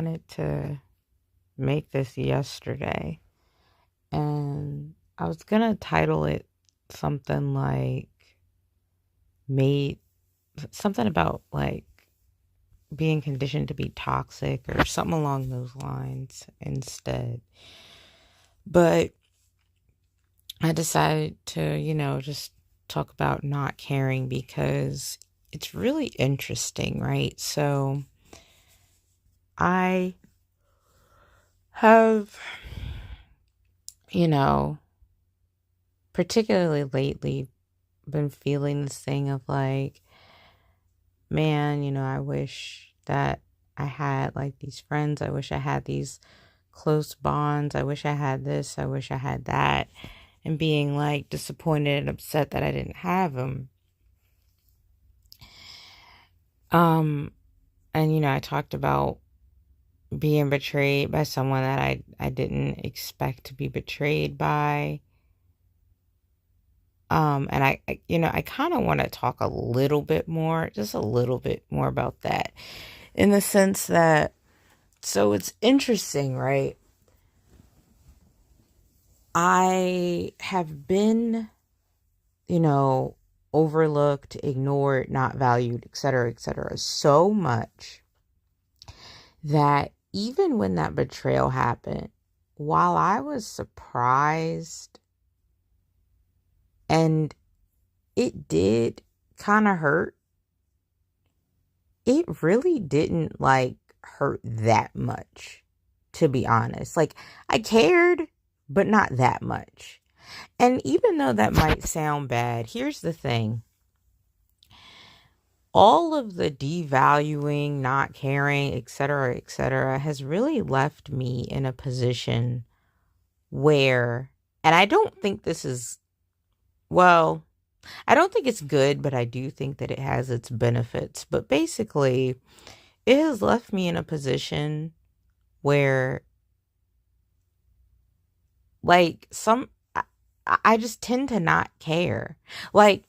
wanted to make this yesterday, and I was gonna title it something like made something about like being conditioned to be toxic or something along those lines instead. But I decided to, just talk about not caring because it's really interesting, right? So I have, you know, particularly lately been feeling this thing of like, man, I wish that I had like these friends. I wish I had these close bonds. I wish I had this. I wish I had that. And being like disappointed and upset that I didn't have them. Um, and I talked about being betrayed by someone that I didn't expect to be betrayed by. And I kind of want to talk a little bit more, just a little bit more about that in the sense that, so it's interesting, right? I have been, you know, overlooked, ignored, not valued, et cetera, so much that even when that betrayal happened, while I was surprised and it did kind of hurt, it really didn't like hurt that much, to be honest. Like, I cared, but not that much. And even though that might sound bad, here's the thing. All of the devaluing, not caring, et cetera, has really left me in a position where, and I don't think this is, well, I don't think it's good, but I do think that it has its benefits. But basically, it has left me in a position where, like, I just tend to not care. Like,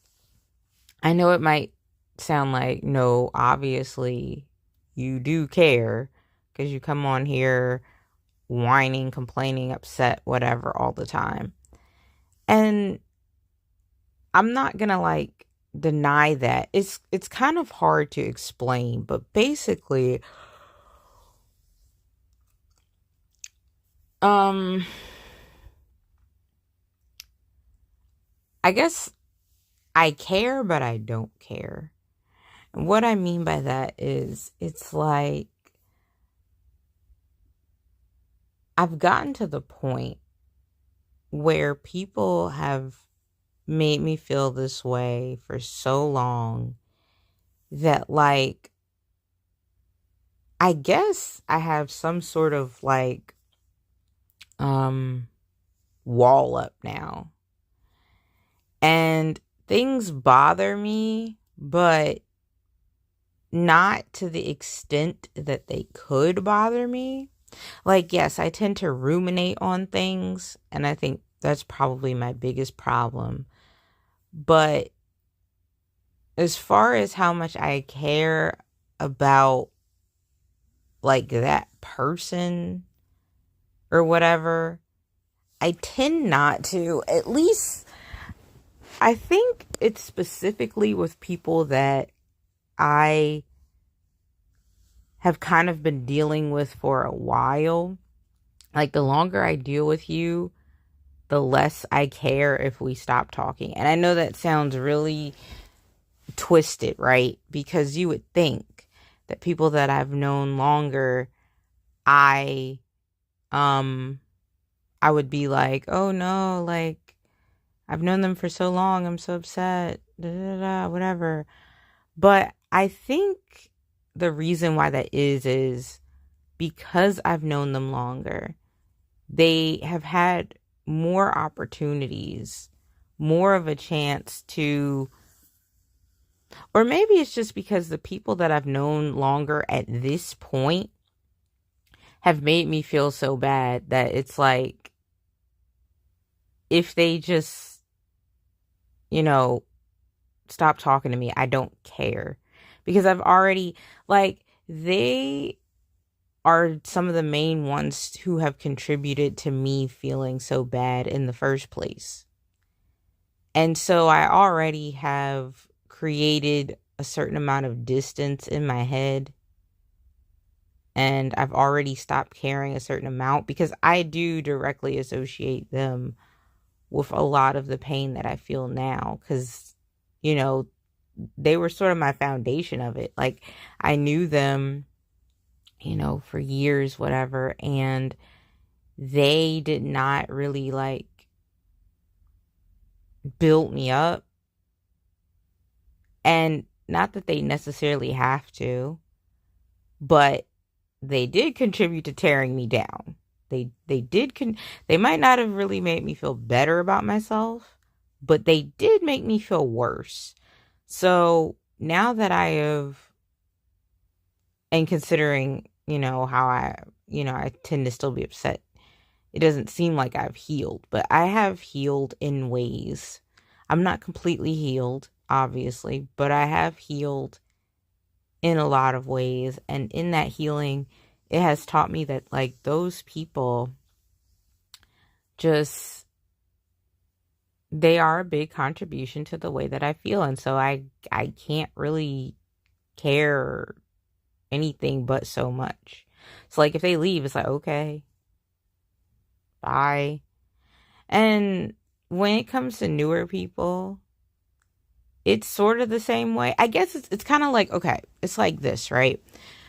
I know it might sound like, no, obviously you do care because you come on here whining, complaining, upset, whatever, all the time. And I'm not gonna like deny that. It's kind of hard to explain, but basically, um, I guess I care, but I don't care. And what I mean by that is it's like I've gotten to the point where people have made me feel this way for so long that, like, I guess I have some sort of like um wall up now. And things bother me, but not to the extent that they could bother me. Like, yes, I tend to ruminate on things, and I think that's probably my biggest problem. But as far as how much I care about like that person or whatever, I tend not to. At least I think it's specifically with people that I have kind of been dealing with for a while. Like, the longer I deal with you, the less I care if we stop talking. And I know that sounds really twisted, right? Because you would think that people that I've known longer, I um I would be like, "Oh no, like I've known them for so long. I'm so upset." Da, da, da, whatever. But I think the reason why that is because I've known them longer. They have had more opportunities, more of a chance to, or maybe it's just because the people that I've known longer at this point have made me feel so bad that it's like, if they just, you know, stop talking to me, I don't care. Because I've already, like, they are some of the main ones who have contributed to me feeling so bad in the first place. And so I already have created a certain amount of distance in my head, and I've already stopped caring a certain amount because I do directly associate them with a lot of the pain that I feel now, because, you know, they were sort of my foundation of it. Like, I knew them, you know, for years, whatever, and they did not really like build me up. And not that they necessarily have to, but they did contribute to tearing me down. They might not have really made me feel better about myself, but they did make me feel worse. So now that I have, and considering, you know, how I tend to still be upset, it doesn't seem like I've healed, but I have healed in ways. I'm not completely healed, obviously, but I have healed in a lot of ways. And in that healing, it has taught me that, like, those people just, they are a big contribution to the way that I feel. And so I can't really care anything but so much. So, like, if they leave, it's like, okay, bye. And when it comes to newer people, it's sort of the same way. I guess it's kind of like, okay, it's like this, right?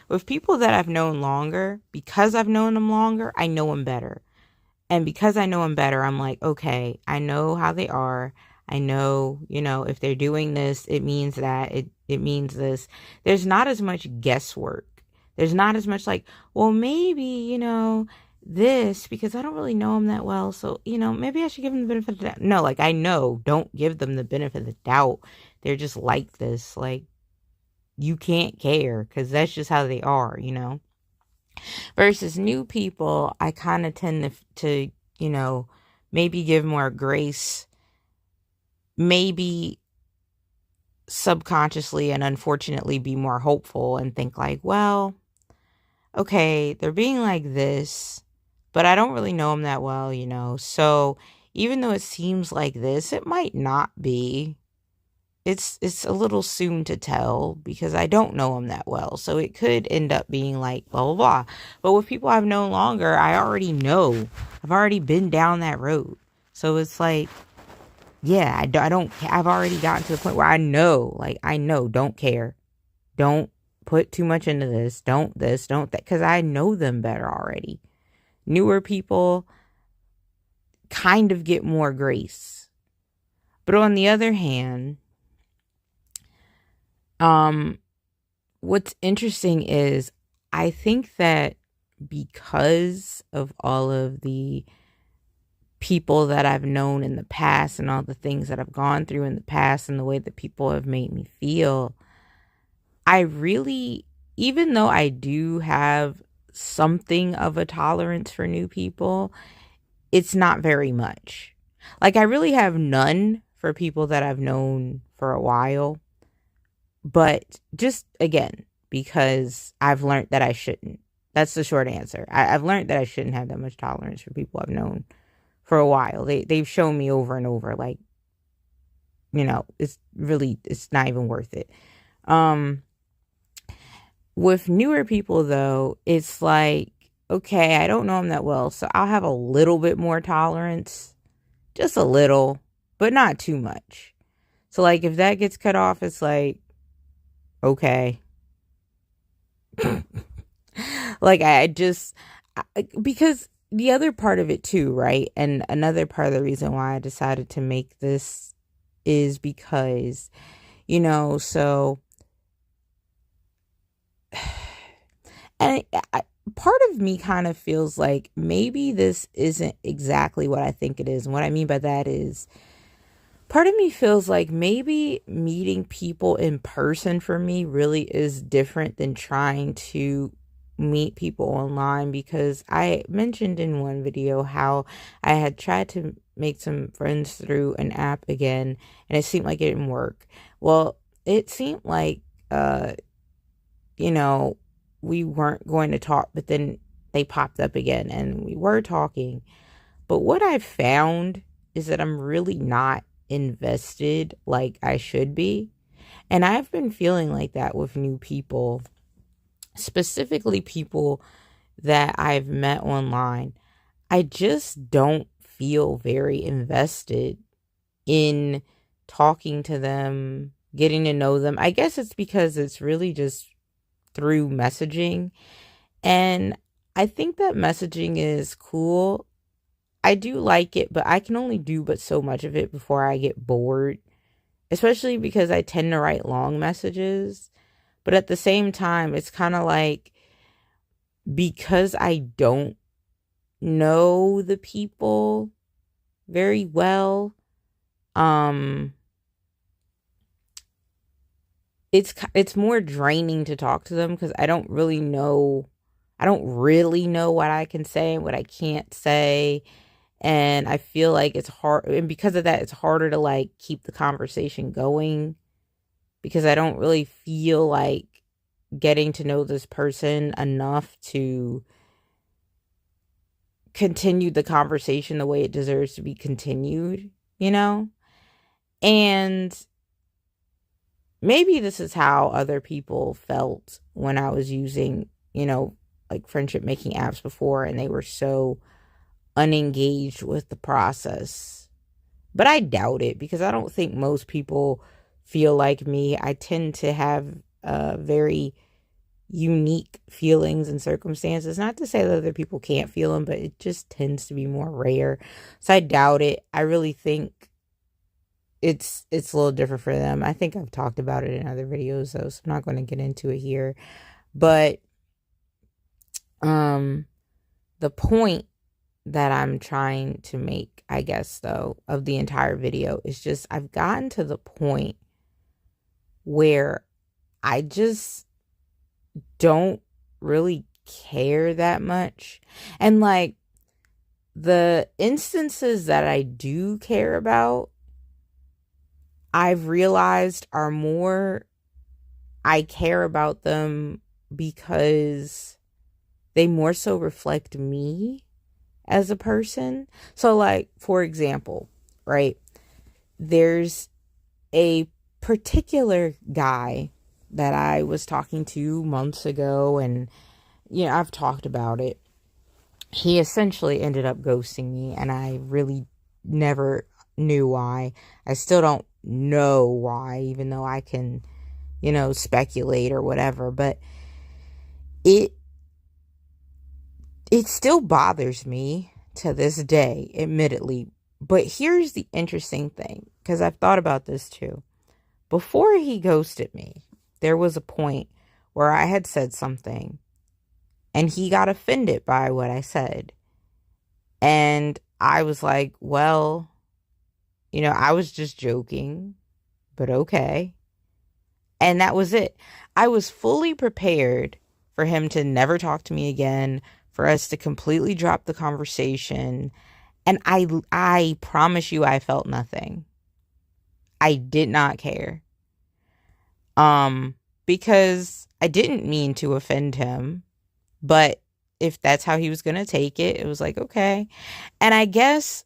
With people that I've known longer, because I've known them longer, I know them better. And because I know them better, I'm like, okay, I know how they are. I know, you know, if they're doing this, it means that, it means this. There's not as much guesswork. There's not as much like, well, maybe, you know, this, because I don't really know them that well. So, you know, maybe I should give them the benefit of the doubt. No, like, I know, don't give them the benefit of the doubt. They're just like this. Like, you can't care because that's just how they are, you know? Versus new people, I kind of tend to, you know, maybe give more grace, maybe subconsciously and unfortunately be more hopeful and think like, well, okay, they're being like this, but I don't really know them that well, you know? So even though it seems like this, it might not be. It's a little soon to tell because I don't know them that well. So it could end up being like blah, blah, blah. But with people I've known longer, I already know. I've already been down that road. So it's like, yeah, I've already gotten to the point where I know, don't care. Don't put too much into this. Don't this, don't that. Because I know them better already. Newer people kind of get more grace. But on the other hand, what's interesting is I think that because of all of the people that I've known in the past and all the things that I've gone through in the past and the way that people have made me feel, I really, even though I do have something of a tolerance for new people, it's not very much. Like, I really have none for people that I've known for a while. But just, again, because I've learned that I shouldn't. That's the short answer. I've learned that I shouldn't have that much tolerance for people I've known for a while. They've shown me over and over, like, you know, it's not even worth it. With newer people, though, it's like, okay, I don't know them that well, so I'll have a little bit more tolerance. Just a little, but not too much. So, like, if that gets cut off, it's like, okay. Like, because the other part of it too, right? And another part of the reason why I decided to make this is because, you know, so, and part of me kind of feels like maybe this isn't exactly what I think it is. And what I mean by that is, part of me feels like maybe meeting people in person for me really is different than trying to meet people online, because I mentioned in one video how I had tried to make some friends through an app again, and it seemed like it didn't work. Well, it seemed like, you know, we weren't going to talk, but then they popped up again and we were talking. But what I've found is that I'm really not invested like I should be. And I've been feeling like that with new people, specifically people that I've met online. I just don't feel very invested in talking to them, getting to know them. I guess it's because it's really just through messaging. And I think that messaging is cool. I do like it, but I can only do but so much of it before I get bored, especially because I tend to write long messages. But at the same time, it's kind of like, because I don't know the people very well, it's more draining to talk to them because I don't really know what I can say and what I can't say. And I feel like it's hard, and because of that, it's harder to like keep the conversation going because I don't really feel like getting to know this person enough to continue the conversation the way it deserves to be continued, you know? And maybe this is how other people felt when I was using, like friendship making apps before, and they were so unengaged with the process. But I doubt it because I don't think most people feel like me. I tend to have very unique feelings and circumstances. Not to say that other people can't feel them, but it just tends to be more rare. So I doubt it. I really think it's a little different for them. I think I've talked about it in other videos though, so I'm not going to get into it here. But the point that I'm trying to make, I guess, though, of the entire video is just I've gotten to the point where I just don't really care that much. And like the instances that I do care about, I've realized are more, I care about them because they more so reflect me as a person. So like, for example, right, there's a particular guy that I was talking to months ago, and I've talked about it. He essentially ended up ghosting me, and I really never knew why. I still don't know why, even though I can, speculate or whatever, but it still bothers me to this day, admittedly. But here's the interesting thing, because I've thought about this too. Before he ghosted me, there was a point where I had said something and he got offended by what I said. And I was like, well, I was just joking, but okay. And that was it. I was fully prepared for him to never talk to me again, for us to completely drop the conversation. And I promise you, I felt nothing. I did not care. Because I didn't mean to offend him, but if that's how he was going to take it, it was like, okay. And I guess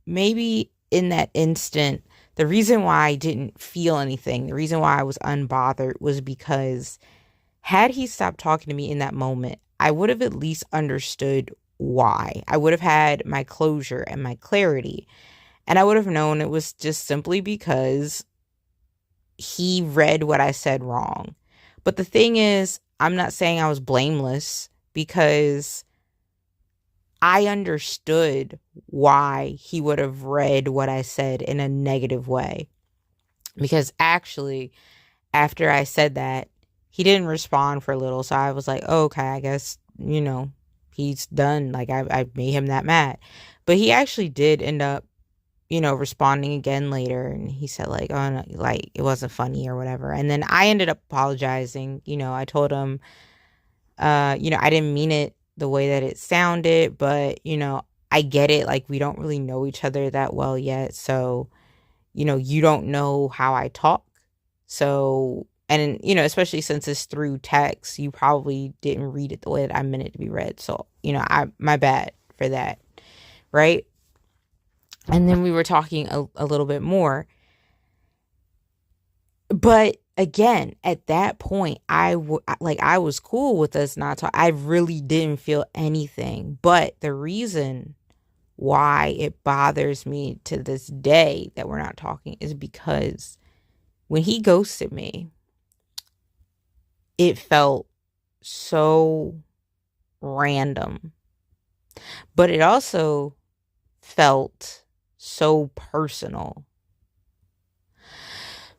maybe in that instant, the reason why I didn't feel anything, the reason why I was unbothered was because had he stopped talking to me in that moment, I would have at least understood why. I would have had my closure and my clarity. And I would have known it was just simply because he read what I said wrong. But the thing is, I'm not saying I was blameless, because I understood why he would have read what I said in a negative way. Because actually, after I said that, he didn't respond for a little. So I was like, oh, okay, I guess, he's done. Like, I made him that mad. But he actually did end up, responding again later. And he said like, oh, no, like it wasn't funny or whatever. And then I ended up apologizing. I told him, I didn't mean it the way that it sounded, but, I get it. Like, we don't really know each other that well yet. So, you don't know how I talk. So And, especially since it's through text, you probably didn't read it the way that I meant it to be read. So, my bad for that. Right. And then we were talking a little bit more. But again, at that point, I was cool with us not talking. I really didn't feel anything. But the reason why it bothers me to this day that we're not talking is because when he ghosted me, it felt so random, but it also felt so personal,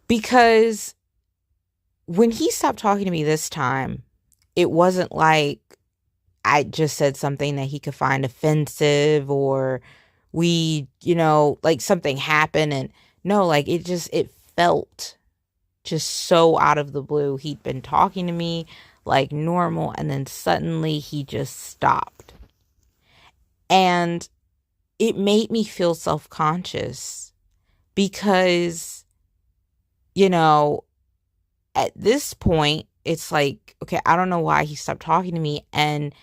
because when he stopped talking to me this time, it wasn't like I just said something that he could find offensive, or we, like something happened, and no, like it felt just so out of the blue. He'd been talking to me like normal, and then suddenly he just stopped. And it made me feel self-conscious because, at this point, it's like, okay, I don't know why he stopped talking to me. And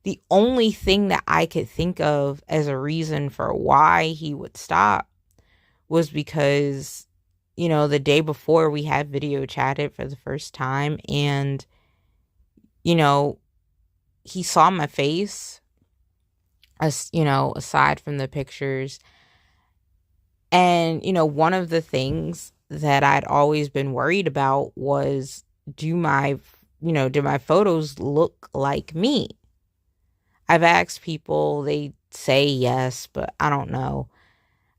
the only thing that I could think of as a reason for why he would stop was because, the day before we had video chatted for the first time, and, he saw my face, as, aside from the pictures. And, one of the things that I'd always been worried about was, do my photos look like me? I've asked people, they say yes, but I don't know.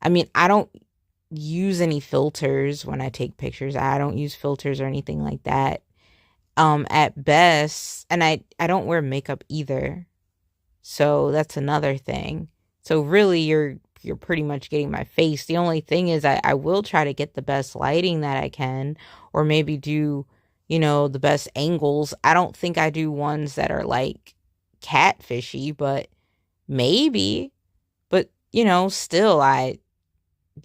I mean, I don't use any filters when I take pictures. I don't use filters or anything like that. At best, and I don't wear makeup either. So that's another thing. So really you're pretty much getting my face. The only thing is I will try to get the best lighting that I can, or maybe do, the best angles. I don't think I do ones that are like catfishy, but maybe. But, still I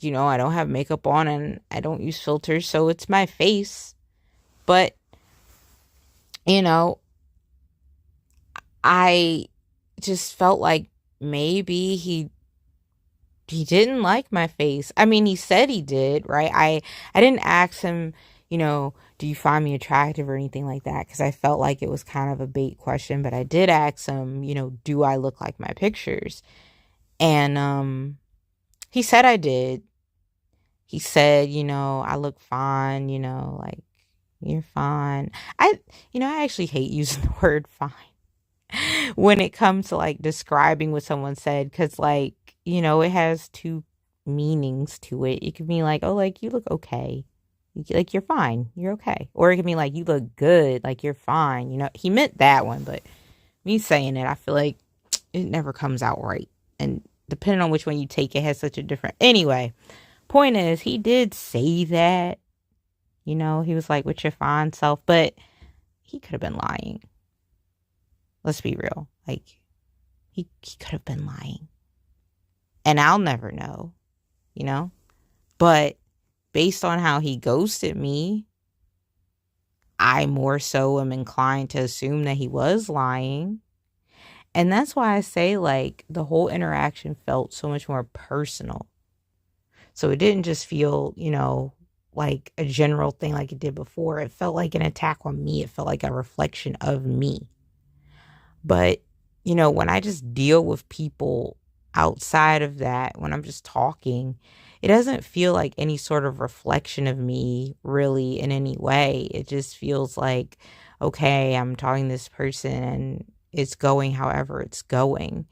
don't have makeup on and I don't use filters, so it's my face. But, I just felt like maybe he didn't like my face. I mean, he said he did, right? I didn't ask him, do you find me attractive or anything like that, because I felt like it was kind of a bait question. But I did ask him, do I look like my pictures? And he said I did. He said, I look fine, like, you're fine. I actually hate using the word fine when it comes to like describing what someone said, because like, it has two meanings to it. It could mean like, oh, like, you look okay, like, you're fine, you're okay. Or it could mean like, you look good, like, you're fine. He meant that one, but me saying it, I feel like it never comes out right. And depending on which one you take, it has such a different. Anyway, point is, he did say that. He was like, with your fine self, but he could have been lying. Let's be real. Like, he could have been lying. And I'll never know, But based on how he ghosted me, I more so am inclined to assume that he was lying. And that's why I say, like, the whole interaction felt so much more personal. So it didn't just feel, like a general thing like it did before. It felt like an attack on me. It felt like a reflection of me. But, when I just deal with people outside of that, when I'm just talking, it doesn't feel like any sort of reflection of me really in any way. It just feels like, okay, I'm talking to this person and it's going however it's going.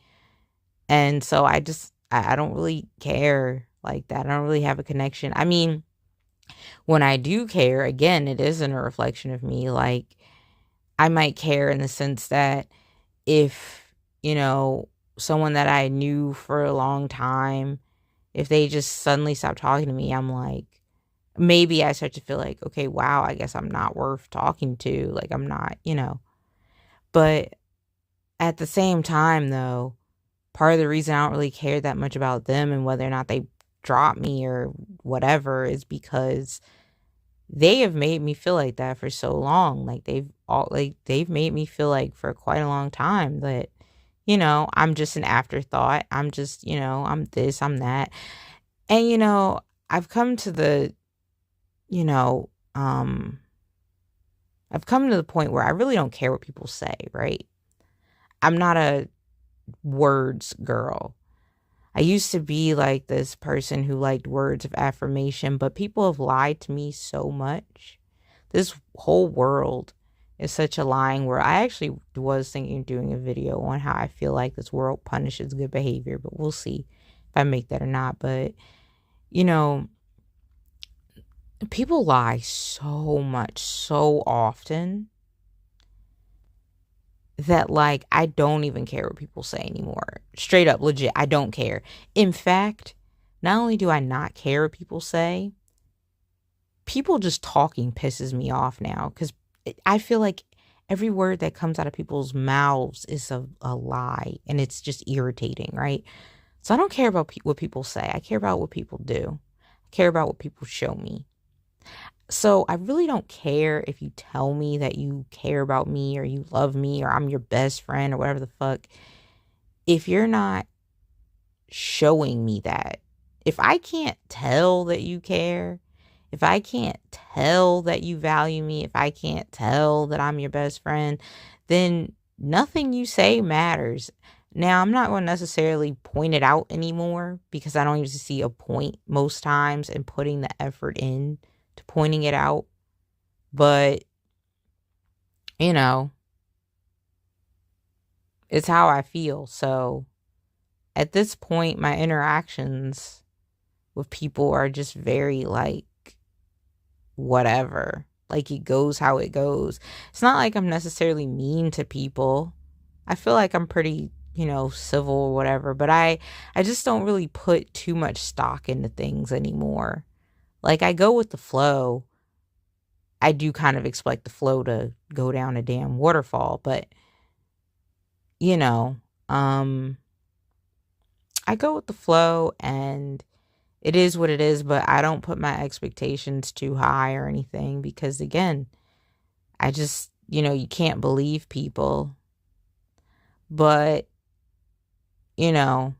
And so I don't really care like that. I don't really have a connection. I mean, when I do care, again, it isn't a reflection of me. Like, I might care in the sense that if, someone that I knew for a long time, if they just suddenly stop talking to me, I'm like, maybe I start to feel like, okay, wow, I guess I'm not worth talking to. Like, I'm not, But at the same time, though, part of the reason I don't really care that much about them and whether or not they drop me or whatever is because they have made me feel like that for so long. Like they've made me feel like for quite a long time that, I'm just an afterthought. I'm just, I'm this, I'm that. And I've come to the, you know, um I've come to the point where I really don't care what people say, right? I'm not a words girl. I used to be like this person who liked words of affirmation, but people have lied to me so much. This whole world is such a lying world. I actually was thinking of doing a video on how I feel like this world punishes good behavior, but we'll see if I make that or not. But, you know, people lie so much, so often that like I don't even care what people say anymore. Straight up, legit, I don't care. In fact, not only do I not care what people say, people just talking pisses me off now because I feel like every word that comes out of people's mouths is a lie, and it's just irritating, right? So I don't care about what people say. I care about what people do. I care about what people show me. So I really don't care if you tell me that you care about me or you love me or I'm your best friend or whatever the fuck. If you're not showing me that, if I can't tell that you care, if I can't tell that you value me, if I can't tell that I'm your best friend, then nothing you say matters. Now, I'm not going to necessarily point it out anymore because I don't usually see a point most times in putting the effort in to pointing it out. But, it's how I feel. So at this point, my interactions with people are just very like whatever. Like it goes how it goes. It's not like I'm necessarily mean to people. I feel like I'm pretty, civil or whatever, but I just don't really put too much stock into things anymore. Like I go with the flow. I do kind of expect the flow to go down a damn waterfall, but you know, um I go with the flow and it is what it is, but I don't put my expectations too high or anything because again, I just, you can't believe people. But, you know,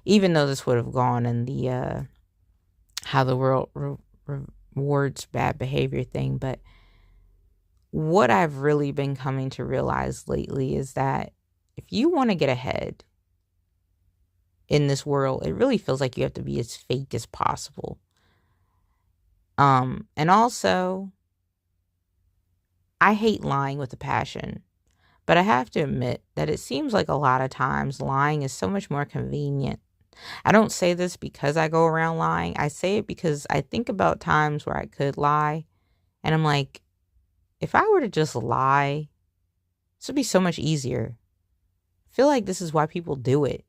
even though this would have gone in the how the world rewards bad behavior thing, but what I've really been coming to realize lately is that if you want to get ahead in this world, it really feels like you have to be as fake as possible. And also, I hate lying with a passion, but I have to admit that it seems like a lot of times lying is so much more convenient. I don't say this because I go around lying. I say it because I think about times where I could lie, and I'm like, if I were to just lie, this would be so much easier. I feel like this is why people do it.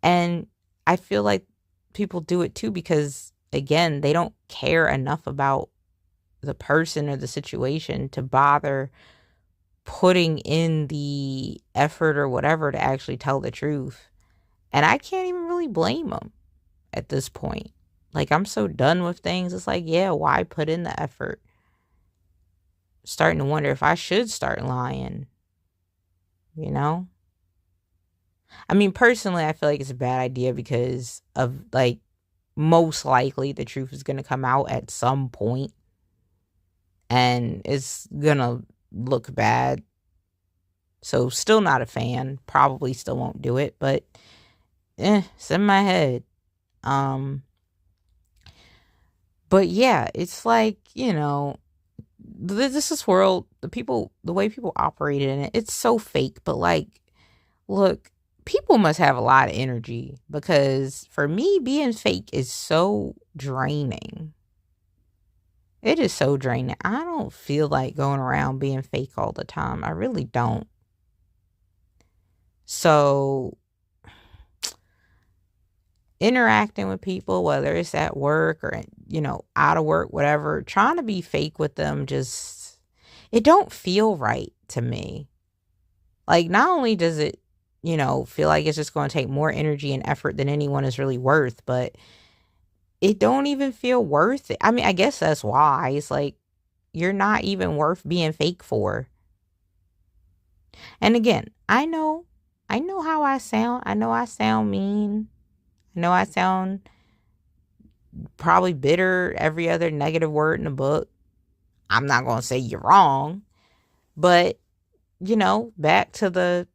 And I feel like people do it too because, again, they don't care enough about the person or the situation to bother putting in the effort or whatever to actually tell the truth. And I can't even really blame them at this point. Like, I'm so done with things. It's like, yeah, why put in the effort? Starting to wonder if I should start lying, I mean, personally, I feel like it's a bad idea because of, like, most likely the truth is going to come out at some point and it's going to look bad. So, still not a fan. Probably still won't do it, but it's in my head. But yeah, it's like, this world, the way people operate in it, it's so fake. But like, look, people must have a lot of energy because for me, being fake is so draining. It is so draining. I don't feel like going around being fake all the time. I really don't. So, interacting with people, whether it's at work or, out of work, whatever, trying to be fake with them it don't feel right to me. Like, not only does it, feel like it's just going to take more energy and effort than anyone is really worth, but it don't even feel worth it. I mean, I guess that's why. It's like you're not even worth being fake for. And again, I know how I sound. I know I sound mean. I know I sound probably bitter, every other negative word in the book. I'm not going to say you're wrong, but back to the,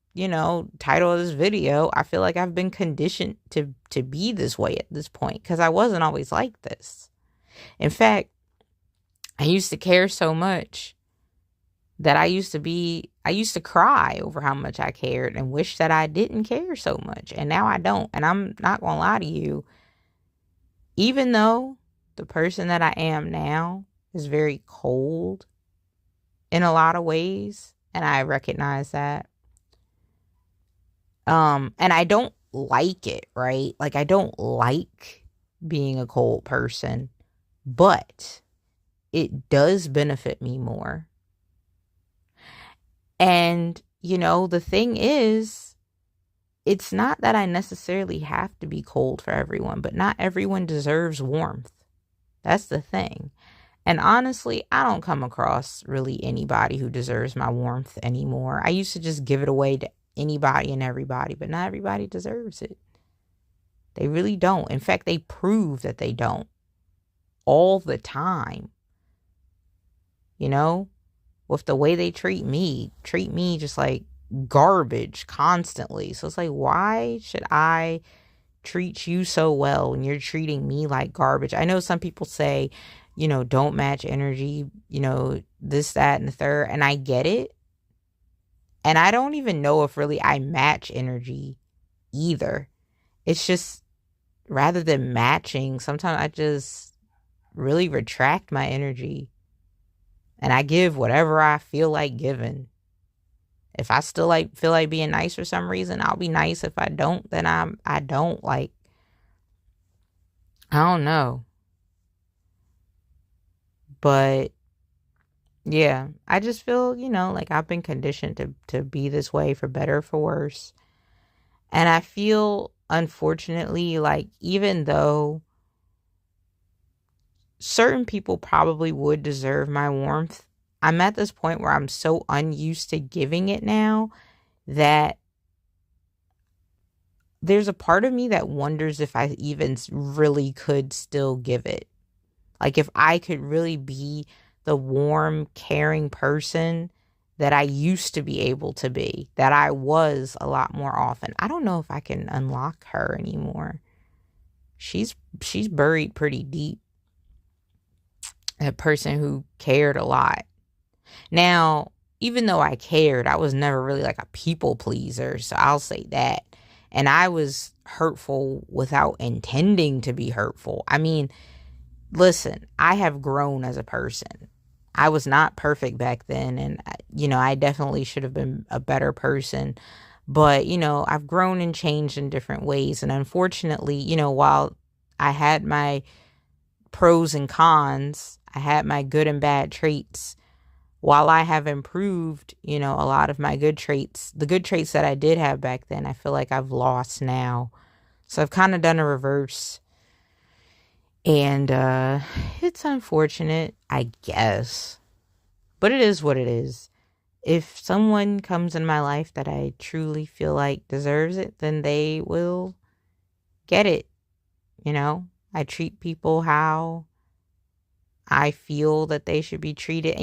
title of this video, I feel like I've been conditioned to be this way at this point because I wasn't always like this. In fact, I used to care so much that I used to cry over how much I cared and wish that I didn't care so much. And now I don't. And I'm not going to lie to you, even though the person that I am now is very cold in a lot of ways, and I recognize that. And I don't like it, right? Like, I don't like being a cold person, but it does benefit me more. And, the thing is, it's not that I necessarily have to be cold for everyone, but not everyone deserves warmth. That's the thing. And honestly, I don't come across really anybody who deserves my warmth anymore. I used to just give it away to anybody and everybody, but not everybody deserves it. They really don't. In fact, they prove that they don't all the time. With the way they treat me just like garbage constantly. So it's like, why should I treat you so well when you're treating me like garbage? I know some people say, don't match energy, this, that, and the third. And I get it. And I don't even know if really I match energy either. It's just, rather than matching, sometimes I just really retract my energy. And I give whatever I feel like giving. If I still feel like being nice for some reason, I'll be nice. If I don't, then I don't. Like, I don't know. But yeah, I just feel, like I've been conditioned to be this way, for better or for worse. And I feel, unfortunately, like even though certain people probably would deserve my warmth, I'm at this point where I'm so unused to giving it now that there's a part of me that wonders if I even really could still give it. Like, if I could really be the warm, caring person that I used to be able to be, that I was a lot more often. I don't know if I can unlock her anymore. She's buried pretty deep. A person who cared a lot. Now, even though I cared, I was never really like a people pleaser, so I'll say that. And I was hurtful without intending to be hurtful. I mean, listen, I have grown as a person. I was not perfect back then, and I definitely should have been a better person. But, I've grown and changed in different ways. And unfortunately, while I had my pros and cons, I had my good and bad traits. While I have improved, a lot of my good traits, the good traits that I did have back then, I feel like I've lost now. So I've kind of done a reverse. And it's unfortunate, I guess. But it is what it is. If someone comes in my life that I truly feel like deserves it, then they will get it. I treat people how I feel that they should be treated.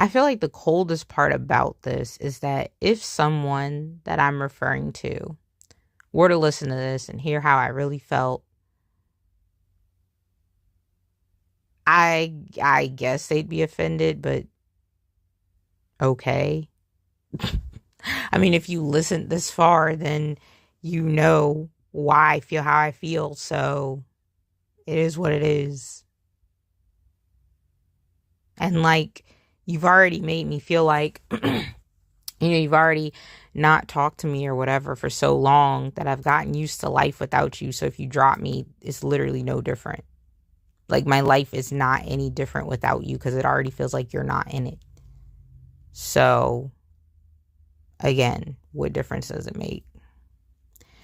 I feel like the coldest part about this is that if someone that I'm referring to were to listen to this and hear how I really felt, I guess they'd be offended, but okay. I mean, if you listened this far, then you know why I feel how I feel, so it is what it is. And like, you've already made me feel like, you've already not talked to me or whatever for so long that I've gotten used to life without you. So if you drop me, it's literally no different. Like, my life is not any different without you because it already feels like you're not in it. So, again, what difference does it make?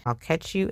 I'll catch you in